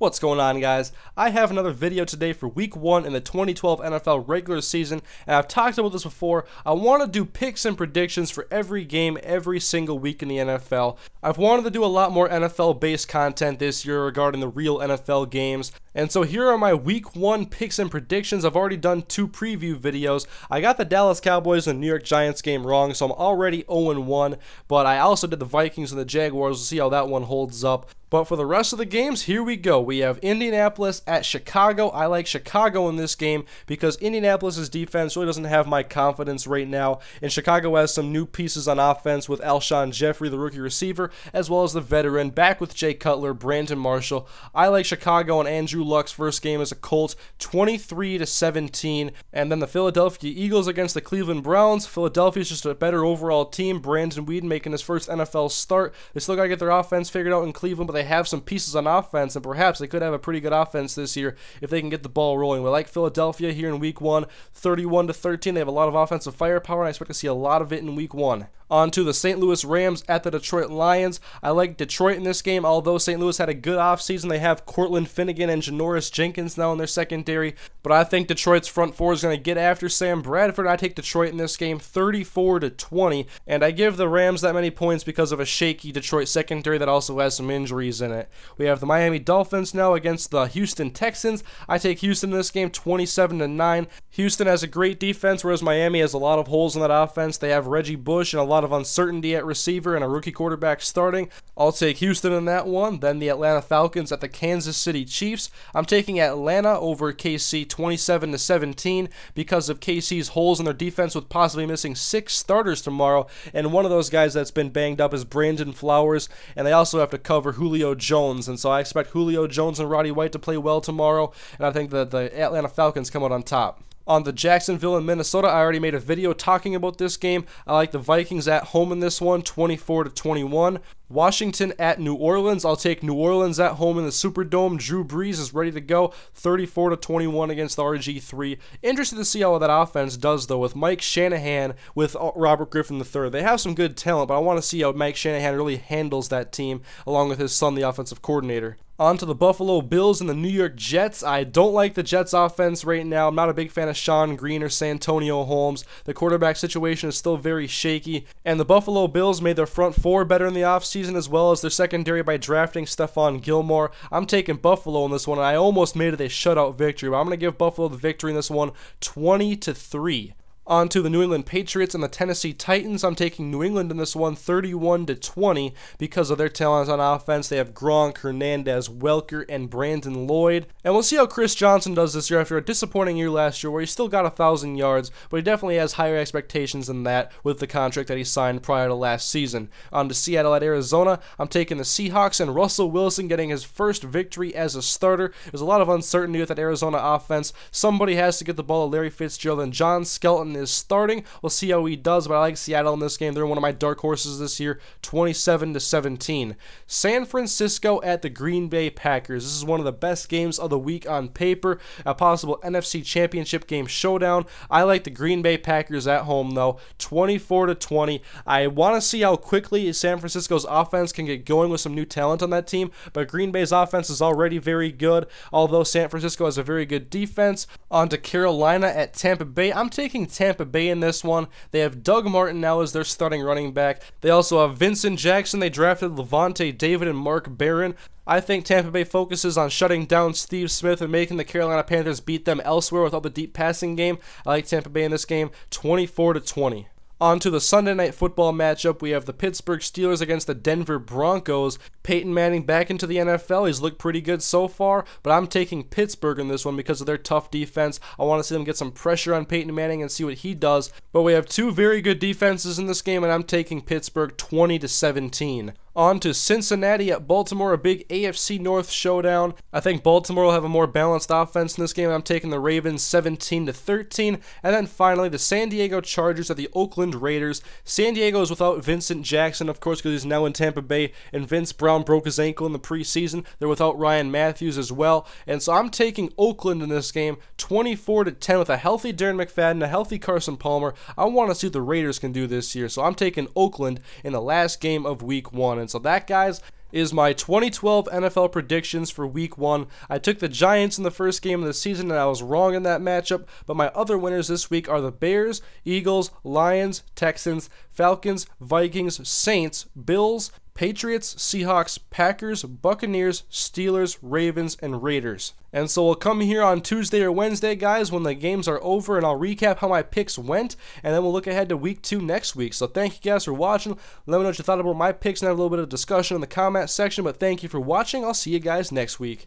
What's going on, guys? I have another video today for week 1 in the 2012 NFL regular season, and I've talked about this before. I want to do picks and predictions for every game every single week in the NFL. I've wanted to do a lot more NFL based content this year regarding the real NFL games, and so here are my week 1 picks and predictions. I've already done 2 preview videos. I got the Dallas Cowboys and New York Giants game wrong, so I'm already 0-1, but I also did the Vikings and the Jaguars. We'll see how that one holds up. But for the rest of the games, here we go. We have Indianapolis at Chicago. I like Chicago in this game because Indianapolis' defense really doesn't have my confidence right now. And Chicago has some new pieces on offense with Alshon Jeffrey, the rookie receiver, as well as the veteran, back with Jay Cutler, Brandon Marshall. I like Chicago and Andrew Luck's first game as a Colt, 23-17. And then the Philadelphia Eagles against the Cleveland Browns. Philadelphia's just a better overall team. Brandon Weeden making his first NFL start. They still got to get their offense figured out in Cleveland, but they have some pieces on offense, and perhaps they could have a pretty good offense this year if they can get the ball rolling. We like Philadelphia here in week 1, 31-13. They have a lot of offensive firepower, and I expect to see a lot of it in week 1. On to the St. Louis Rams at the Detroit Lions. I like Detroit in this game, although St. Louis had a good offseason. They have Cortland Finnegan and Janoris Jenkins now in their secondary, but I think Detroit's front four is going to get after Sam Bradford. I take Detroit in this game 34-20, and I give the Rams that many points because of a shaky Detroit secondary that also has some injuries in it. We have the Miami Dolphins now against the Houston Texans. I take Houston in this game 27-9. Houston has a great defense, whereas Miami has a lot of holes in that offense. They have Reggie Bush and a lot of uncertainty at receiver and a rookie quarterback starting. I'll take Houston in that one. Then the Atlanta Falcons at the Kansas City Chiefs. I'm taking Atlanta over KC 27-17 because of KC's holes in their defense, with possibly missing 6 starters tomorrow, and one of those guys that's been banged up is Brandon Flowers, and they also have to cover Julio Jones, and so I expect Julio Jones and Roddy White to play well tomorrow, and I think that the Atlanta Falcons come out on top. On the Jacksonville and Minnesota, I already made a video talking about this game. I like the Vikings at home in this one, 24-21. Washington at New Orleans. I'll take New Orleans at home in the Superdome. Drew Brees is ready to go, 34-21 against the RG3. Interested to see how that offense does, though, with Mike Shanahan, with Robert Griffin III. They have some good talent, but I want to see how Mike Shanahan really handles that team, along with his son, the offensive coordinator. On to the Buffalo Bills and the New York Jets. I don't like the Jets offense right now. I'm not a big fan of Sean Green or Santonio Holmes. The quarterback situation is still very shaky, and the Buffalo Bills made their front four better in the offseason, as well as their secondary by drafting Stephon Gilmore. I'm taking Buffalo in this one, and I almost made it a shutout victory, but I'm going to give Buffalo the victory in this one, 20-3. On to the New England Patriots and the Tennessee Titans. I'm taking New England in this one, 31-20, because of their talent on offense. They have Gronk, Hernandez, Welker, and Brandon Lloyd. And we'll see how Chris Johnson does this year after a disappointing year last year where he still got 1,000 yards, but he definitely has higher expectations than that with the contract that he signed prior to last season. On to Seattle at Arizona. I'm taking the Seahawks and Russell Wilson getting his first victory as a starter. There's a lot of uncertainty with that Arizona offense. Somebody has to get the ball to Larry Fitzgerald, and John Skelton is starting. We'll see how he does, but I like Seattle in this game. They're one of my dark horses this year, 27-17. San Francisco at the Green Bay Packers. This is one of the best games of the week on paper, a possible NFC Championship game showdown. I like the Green Bay Packers at home, though, 24-20. I want to see how quickly San Francisco's offense can get going with some new talent on that team, but Green Bay's offense is already very good, although San Francisco has a very good defense. On to Carolina at Tampa Bay. I'm taking Tampa Bay in this one. They have Doug Martin now as their starting running back. They also have Vincent Jackson. They drafted Levante David and Mark Barron. I think Tampa Bay focuses on shutting down Steve Smith and making the Carolina Panthers beat them elsewhere without the deep passing game. I like Tampa Bay in this game, 24-20. On to the Sunday Night Football matchup, we have the Pittsburgh Steelers against the Denver Broncos. Peyton Manning back into the NFL. He's looked pretty good so far, but I'm taking Pittsburgh in this one because of their tough defense. I want to see them get some pressure on Peyton Manning and see what he does. But we have 2 very good defenses in this game, and I'm taking Pittsburgh 20-17. On to Cincinnati at Baltimore, a big AFC North showdown. I think Baltimore will have a more balanced offense in this game. I'm taking the Ravens 17-13. And then finally, the San Diego Chargers at the Oakland Raiders. San Diego is without Vincent Jackson, of course, because he's now in Tampa Bay, and Vince Brown broke his ankle in the preseason. They're without Ryan Matthews as well. And so I'm taking Oakland in this game, 24-10, with a healthy Darren McFadden, a healthy Carson Palmer. I want to see what the Raiders can do this year. So I'm taking Oakland in the last game of week 1. And so that, guys, is my 2012 NFL predictions for Week 1. I took the Giants in the first game of the season, and I was wrong in that matchup, but my other winners this week are the Bears, Eagles, Lions, Texans, Falcons, Vikings, Saints, Bills, Patriots, Seahawks, Packers, Buccaneers, Steelers, Ravens, and Raiders. And so we'll come here on Tuesday or Wednesday, guys, when the games are over, and I'll recap how my picks went, and then we'll look ahead to Week 2 next week. So thank you guys for watching. Let me know what you thought about my picks and have a little bit of discussion in the comment section, but thank you for watching. I'll see you guys next week.